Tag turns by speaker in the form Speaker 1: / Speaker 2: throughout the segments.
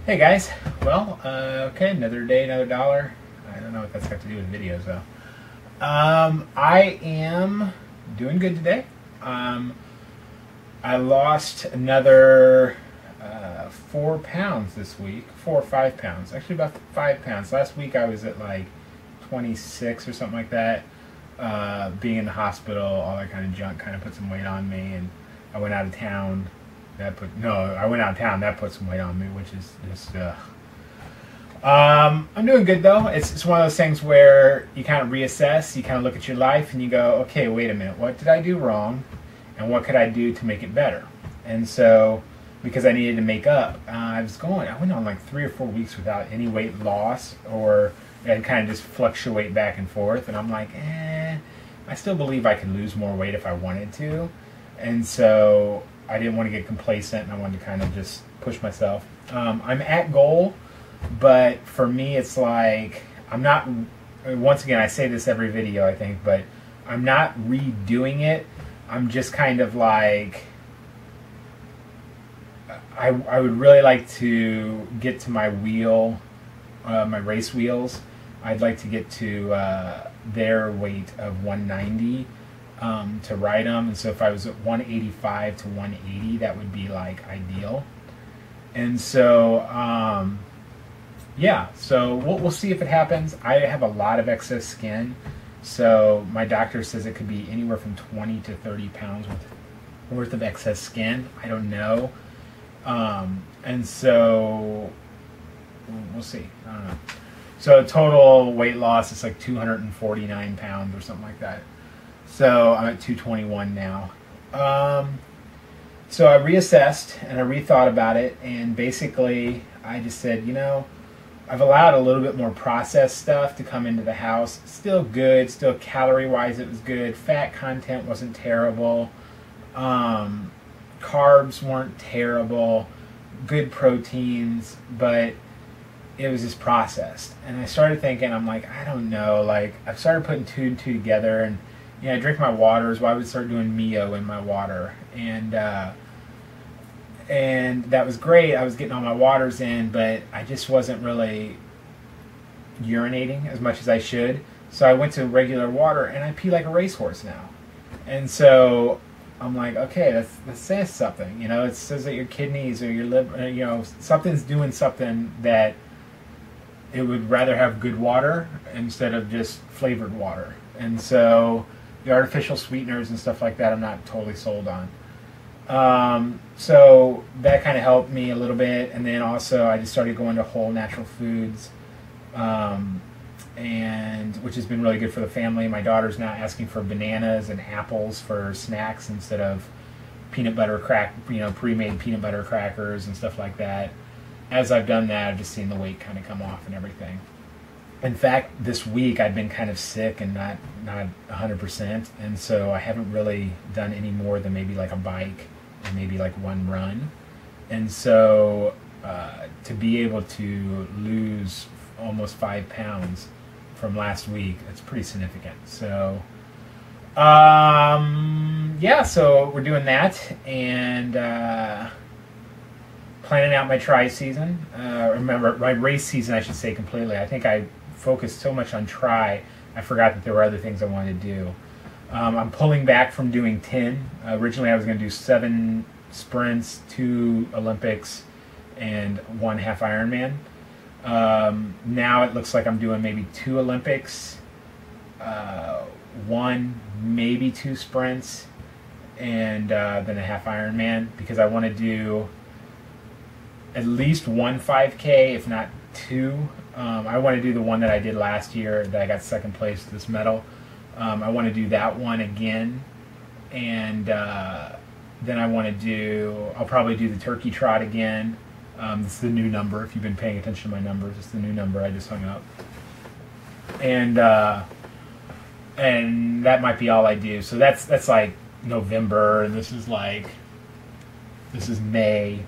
Speaker 1: Hey guys, well, okay, another day, another dollar. I don't know what that's got to do with videos though. I am doing good today. I lost another 4 pounds this week, 4 or 5 pounds, actually about 5 pounds. Last week I was at like 26 or something like that. Being in the hospital, all that kind of junk kind of put some weight on me, and I went out of town. I went out of town. That put some weight on me, which is just. I'm doing good though. It's one of those things where you kind of reassess, you kind of look at your life, and you go, okay, wait a minute, what did I do wrong, and what could I do to make it better? And so, because I needed to make up, I went on like 3 or 4 weeks without any weight loss, or I'd kind of just fluctuate back and forth, and I'm like, I still believe I could lose more weight if I wanted to, and so I didn't want to get complacent, and I wanted to kind of just push myself. I'm at goal, but for me it's like I'm not, once again I say this every video I think, but I'm not redoing it. I'm just kind of like, I would really like to get to my wheel, my race wheels. I'd like to get to their weight of 190 to ride them, and so if I was at 185 to 180, that would be like ideal. And so yeah, so we'll see if it happens. I have a lot of excess skin, so my doctor says it could be anywhere from 20 to 30 pounds worth of excess skin. I don't know. And so we'll see. I don't know. So total weight loss is like 249 pounds or something like that. So I'm at 221 now. So I reassessed and I rethought about it, and basically I just said, I've allowed a little bit more processed stuff to come into the house. Still good, still calorie-wise it was good. Fat content wasn't terrible. Carbs weren't terrible. Good proteins, but it was just processed. And I started thinking, I'm like, I don't know, like I've started putting two and two together, and I drink my waters. Well, I would start doing Mio in my water, and that was great. I was getting all my waters in, but I just wasn't really urinating as much as I should. So I went to regular water, and I pee like a racehorse now. And so I'm like, okay, that says something. It says that your kidneys or your liver, something's doing something that it would rather have good water instead of just flavored water. And so the artificial sweeteners and stuff like that, I'm not totally sold on. So that kind of helped me a little bit. And then also I just started going to whole natural foods, and which has been really good for the family. My daughter's now asking for bananas and apples for snacks instead of peanut butter pre-made peanut butter crackers and stuff like that. As I've done that, I've just seen the weight kind of come off and everything. In fact, this week I've been kind of sick and not 100%, and so I haven't really done any more than maybe like a bike and maybe like one run. And so to be able to lose almost 5 pounds from last week, it's pretty significant. So yeah, so we're doing that, and planning out my tri season. Remember, my race season, I should say, completely. I think I focused so much on tri, I forgot that there were other things I wanted to do. I'm pulling back from doing 10. Originally I was going to do 7 sprints, 2 Olympics, and 1 half Ironman. Now it looks like I'm doing maybe 2 Olympics, 1, maybe 2 sprints, and then a half Ironman, because I want to do at least 1 5K, if not 2. I want to do the one that I did last year that I got second place to this medal. I want to do that one again, and then I'll probably do the turkey trot again. This is the new number. If you've been paying attention to my numbers, it's the new number. I just hung up, and that might be all I do. So that's like November, and this is May,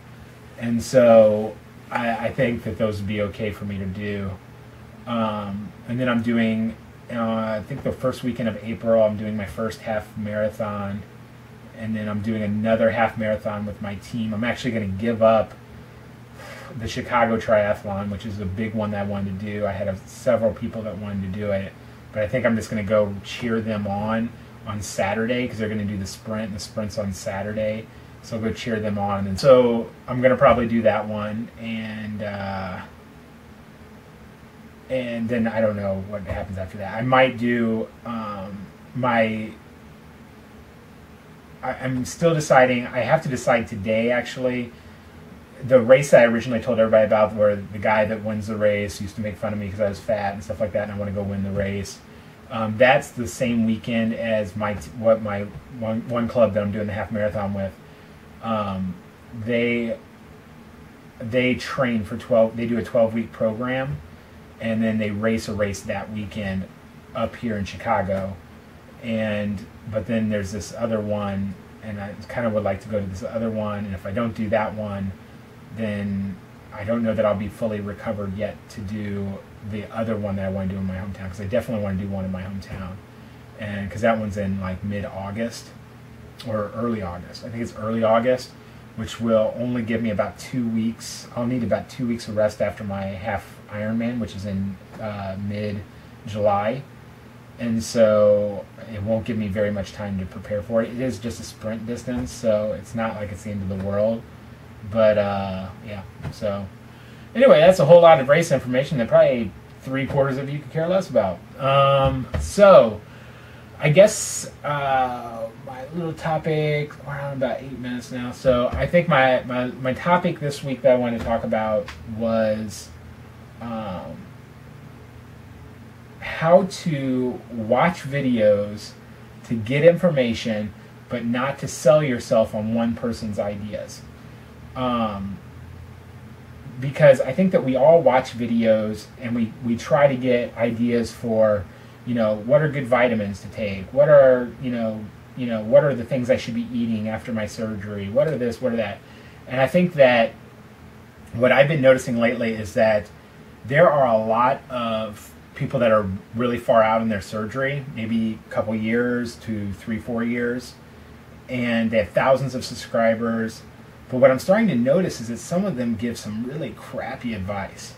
Speaker 1: and so I think that those would be okay for me to do. And then I'm doing, I think the first weekend of April, I'm doing my first half marathon, and then I'm doing another half marathon with my team. I'm actually going to give up the Chicago Triathlon, which is a big one that I wanted to do. I had several people that wanted to do it, but I think I'm just going to go cheer them on Saturday because they're going to do the sprint. The sprint's on Saturday, so I'll go cheer them on. And so I'm going to probably do that one, and then I don't know what happens after that. I might do I'm still deciding. I have to decide today, actually. The race that I originally told everybody about, where the guy that wins the race used to make fun of me because I was fat and stuff like that, and I want to go win the race. That's the same weekend as my one club that I'm doing the half marathon with. They train for 12. They do a 12-week program, and then they race a race that weekend up here in Chicago. But then there's this other one, and I kind of would like to go to this other one. And if I don't do that one, then I don't know that I'll be fully recovered yet to do the other one that I want to do in my hometown, because I definitely want to do one in my hometown, and because that one's in like mid-August or early August. I think it's early August, which will only give me about 2 weeks. I'll need about 2 weeks of rest after my half Ironman, which is in mid-July. And so it won't give me very much time to prepare for it. It is just a sprint distance, so it's not like it's the end of the world. But, yeah. So, anyway, that's a whole lot of race information that probably 3/4 of you could care less about. So, I guess my little topic, we're on about 8 minutes now. So, I think my topic this week that I wanted to talk about was how to watch videos to get information, but not to sell yourself on one person's ideas. Because I think that we all watch videos and we try to get ideas for, what are good vitamins to take? What are, what are the things I should be eating after my surgery? What are this, what are that? And I think that what I've been noticing lately is that there are a lot of people that are really far out in their surgery, maybe a couple years to 3-4 years, and they have thousands of subscribers. But what I'm starting to notice is that some of them give some really crappy advice.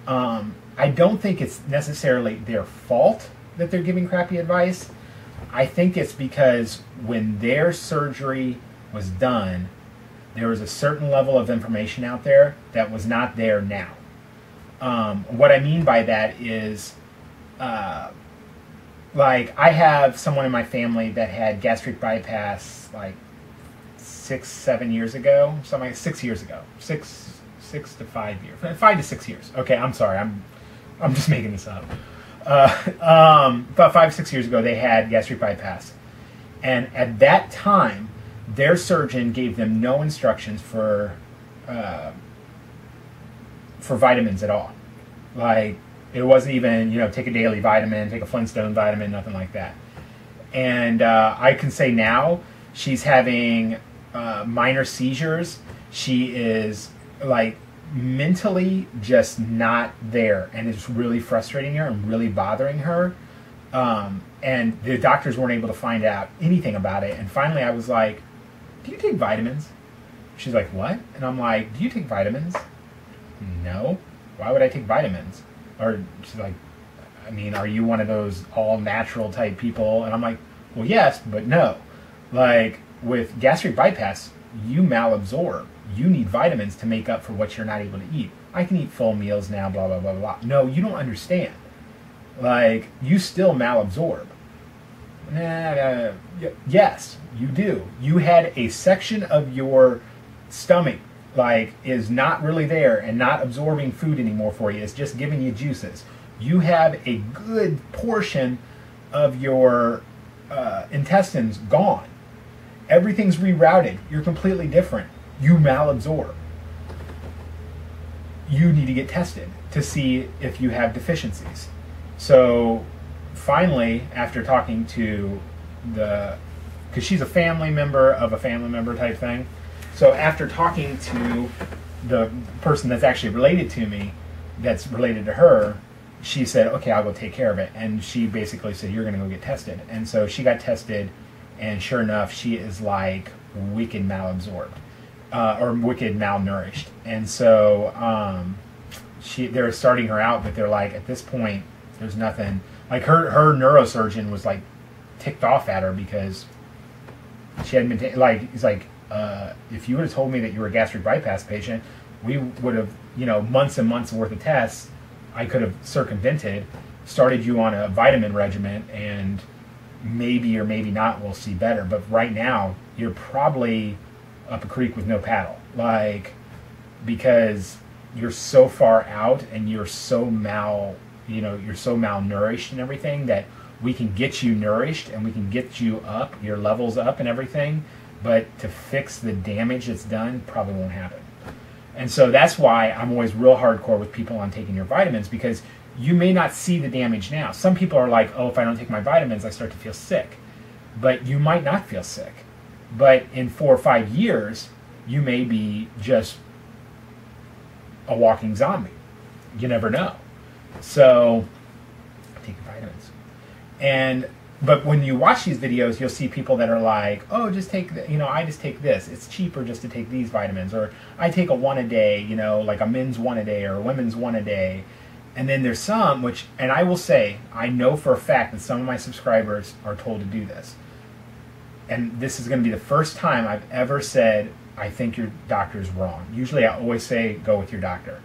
Speaker 1: I don't think it's necessarily their fault that they're giving crappy advice. I think it's because when their surgery was done, there was a certain level of information out there that was not there now. What I mean by that is, like, I have someone in my family that had gastric bypass like 6-7 years ago, something like 6 years ago, 6 to 5 years, 5 to 6 years. Okay, I'm sorry, I'm just making this up. About 5-6 years ago, they had gastric bypass, and at that time, their surgeon gave them no instructions for vitamins at all. Like, it wasn't even, take a daily vitamin, take a Flintstone vitamin, nothing like that. And I can say now, she's having minor seizures. She is, like, mentally just not there, and it's really frustrating her and really bothering her. And the doctors weren't able to find out anything about it. And finally I was like, do you take vitamins? She's like, what? And I'm like, do you take vitamins? No. Why would I take vitamins? Or she's like, I mean, are you one of those all-natural type people? And I'm like, well, yes, but no. Like, with gastric bypass, you malabsorb. You need vitamins to make up for what you're not able to eat. I can eat full meals now, blah, blah, blah, blah. No, you don't understand. Like, you still malabsorb. Yes, you do. You had a section of your stomach, like, is not really there and not absorbing food anymore for you. It's just giving you juices. You have a good portion of your intestines gone. Everything's rerouted. You're completely different. You malabsorb. You need to get tested to see if you have deficiencies. So finally, after talking to because she's a family member of a family member type thing, so after talking to the person that's actually related to me, that's related to her, she said, okay, I'll go take care of it. And she basically said, you're going to go get tested. And so she got tested, and sure enough, she is like wicked malabsorbed. or wicked malnourished. And so they're starting her out, but they're like, at this point, there's nothing. Like her neurosurgeon was like ticked off at her because she hadn't been he's like, if you would have told me that you were a gastric bypass patient, we would have, months and months worth of tests. I could have circumvented, started you on a vitamin regimen, and maybe or maybe not we'll see better. But right now, you're probably up a creek with no paddle, because you're so far out and you're so malnourished and everything, that we can get you nourished and we can get you up, your levels up and everything, but to fix the damage that's done probably won't happen. And so that's why I'm always real hardcore with people on taking your vitamins, because you may not see the damage now. Some people are like, oh, if I don't take my vitamins, I start to feel sick. But you might not feel sick. But in 4 or 5 years, you may be just a walking zombie. You never know. So take your vitamins. But when you watch these videos, you'll see people that are like, oh, just take, I just take this. It's cheaper just to take these vitamins. Or I take a 1 a day, like a men's 1 a day or a women's 1 a day. And then there's some and I will say, I know for a fact that some of my subscribers are told to do this. And this is going to be the first time I've ever said, I think your doctor's wrong. Usually I always say, go with your doctor.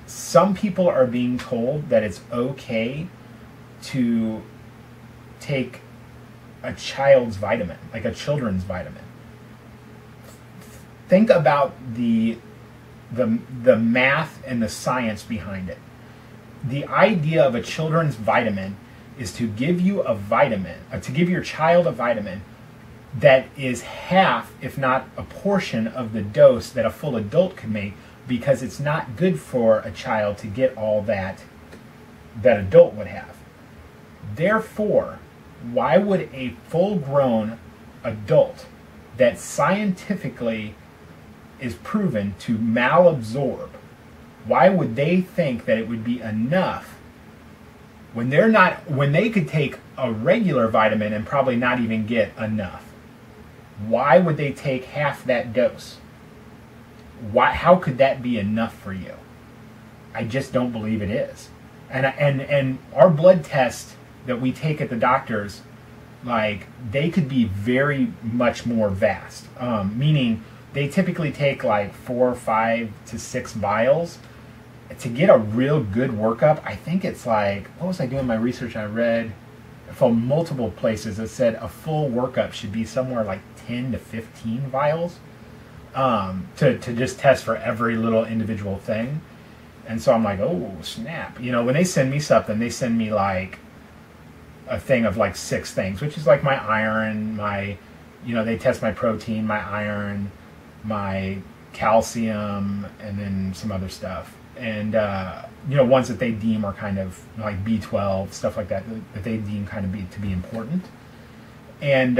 Speaker 1: Some people are being told that it's okay to take a child's vitamin, like a children's vitamin. Think about the math and the science behind it. The idea of a children's vitamin is to give you a vitamin, to give your child a vitamin that is half, if not a portion, of the dose that a full adult could make, because it's not good for a child to get all that adult would have. Therefore, why would a full-grown adult that scientifically is proven to malabsorb, why would they think that it would be enough when they could take a regular vitamin and probably not even get enough? Why would they take half that dose? How could that be enough for you? I just don't believe it is. And our blood tests that we take at the doctors, they could be very much more vast. Meaning they typically take 4, 5 to 6 vials. To get a real good workup, I think it's what was I doing my research? I read from multiple places that said a full workup should be somewhere 10 to 15 vials to just test for every little individual thing. And so I'm like, oh, snap. When they send me something, they send me a thing of 6 things, which is my iron, they test my protein, my iron, my calcium, and then some other stuff. And, ones that they deem are kind of B12, stuff like that they deem kind of to be important. And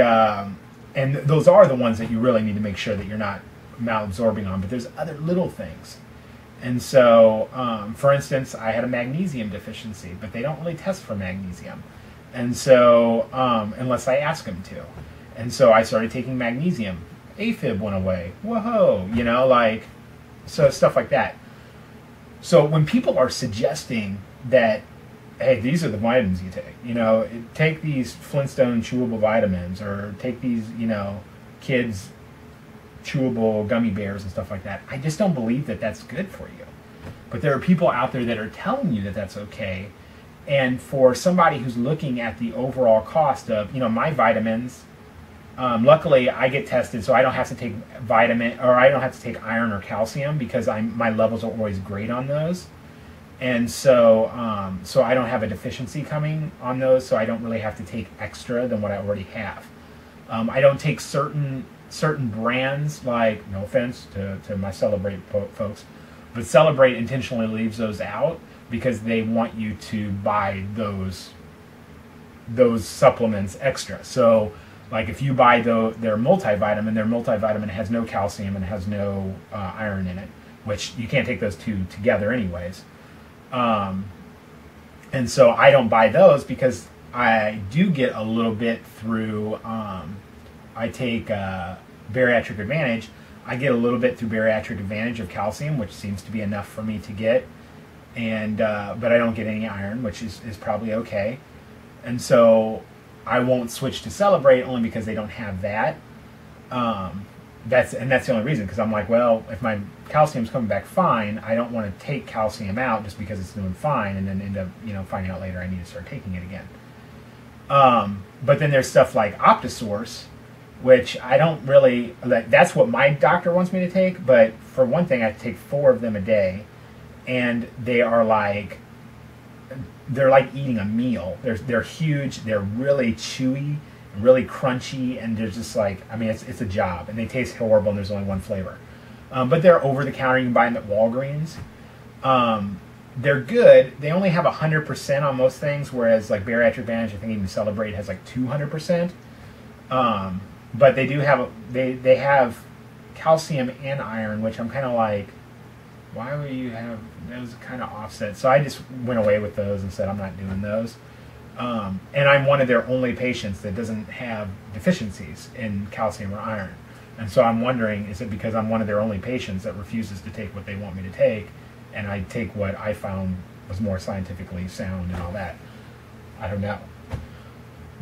Speaker 1: those are the ones that you really need to make sure that you're not malabsorbing on, but there's other little things. And so, for instance, I had a magnesium deficiency, but they don't really test for magnesium. And so, unless I ask them to. And so I started taking magnesium. AFib went away. Whoa, so stuff like that. So when people are suggesting that, hey, these are the vitamins you take, take these Flintstone chewable vitamins, or take these, kids chewable gummy bears and stuff like that, I just don't believe that that's good for you. But there are people out there that are telling you that that's okay. And for somebody who's looking at the overall cost of, my vitamins, luckily I get tested, so I don't have to take vitamin, or I don't have to take iron or calcium, because my levels are always great on those. And so, so I don't have a deficiency coming on those, so I don't really have to take extra than what I already have. I don't take certain brands, no offense to my Celebrate folks, but Celebrate intentionally leaves those out because they want you to buy those supplements extra. So if you buy their multivitamin has no calcium and has no iron in it, which you can't take those two together anyways. And so I don't buy those, because I do get a little bit through, I take Bariatric Advantage, I get a little bit through Bariatric Advantage of calcium, which seems to be enough for me to get, and but I don't get any iron, which is probably okay. And so I won't switch to Celebrate only because they don't have that. That's the only reason, because I'm like, well, if my calcium's coming back fine, I don't want to take calcium out just because it's doing fine and then end up, you know, finding out later I need to start taking it again. But then there's stuff like Optosource, which I don't really, that's what my doctor wants me to take, but for one thing, I take 4 of them a day, and they are like, they're like eating a meal. They're huge, they're really chewy, really crunchy, and they're just like, I mean, it's a job, and they taste horrible, and there's only one flavor. But they're over the counter, you can buy them at Walgreens. They're good. They only have 100% on most things, whereas like Bariatric Advantage, I think even Celebrate has like 200%. But they do have, they have calcium and iron, which I'm kind of like, why would you have those kind of offset? So I just went away with those and said I'm not doing those. And I'm one of their only patients that doesn't have deficiencies in calcium or iron. And so I'm wondering, is it because I'm one of their only patients that refuses to take what they want me to take, and I take what I found was more scientifically sound and all that? I don't know.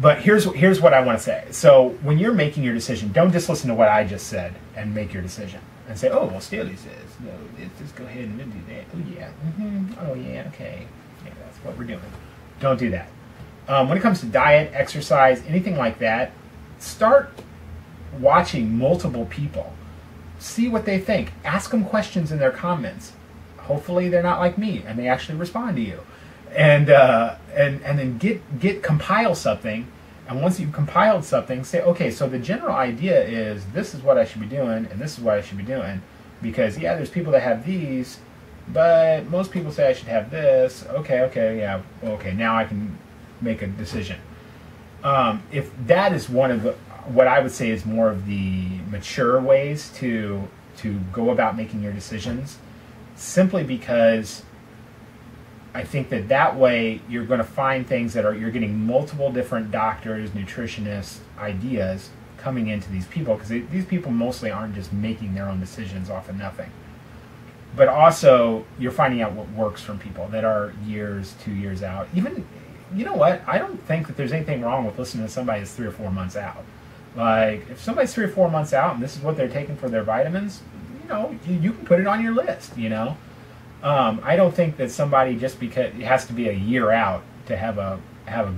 Speaker 1: But here's what I want to say. So when you're making your decision, don't just listen to what I just said and make your decision and say, oh, well, Staley says, no, let's just go ahead and do that. Oh, yeah. Oh, yeah, okay. Yeah, that's what we're doing. Don't do that. When it comes to diet, exercise, anything like that, start watching multiple people. See what they think. Ask them questions in their comments. Hopefully they're not like me and they actually respond to you. And then compile something. And once you've compiled something, say, okay, so the general idea is this is what I should be doing and this is what I should be doing. Because, yeah, there's people that have these, but most people say I should have this. Okay, yeah, okay, now I can make a decision. If that is one of the, what I would say is more of the mature ways to go about making your decisions, simply because I think that way you're going to find things that you're getting multiple different doctors, nutritionists, ideas coming into these people, because these people mostly aren't just making their own decisions off of nothing. But also, you're finding out what works from people that are 2 years out. Even, you know what? I don't think that there's anything wrong with listening to somebody that's 3 or 4 months out. Like, if somebody's 3 or 4 months out and this is what they're taking for their vitamins, you know, you can put it on your list, you know? I don't think that somebody, just because it has to be a year out to have a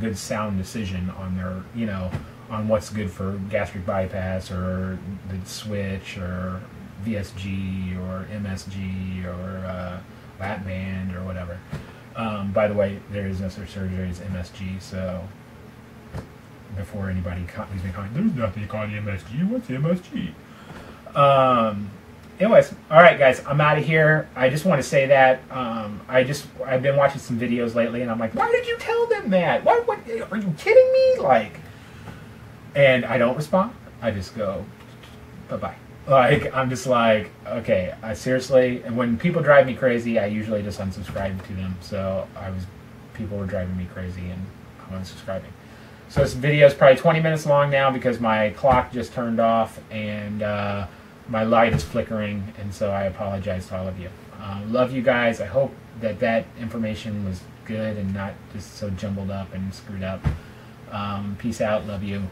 Speaker 1: good sound decision on their, you know, on what's good for gastric bypass or the switch or VSG or MSG or lap band or whatever. By the way, there is no such surgery as MSG, so before anybody leaves me comment, there's nothing called MSG. What's MSG? Anyways, all right, guys, I'm out of here. I just want to say that I've been watching some videos lately, and I'm like, why did you tell them that? What are you kidding me? Like, and I don't respond. I just go, bye-bye. Like, I'm just like, okay, I seriously, and when people drive me crazy, I usually just unsubscribe to them. So people were driving me crazy, and I'm unsubscribing. So this video is probably 20 minutes long now because my clock just turned off, and my light is flickering, and so I apologize to all of you. Love you guys. I hope that information was good and not just so jumbled up and screwed up. Peace out. Love you.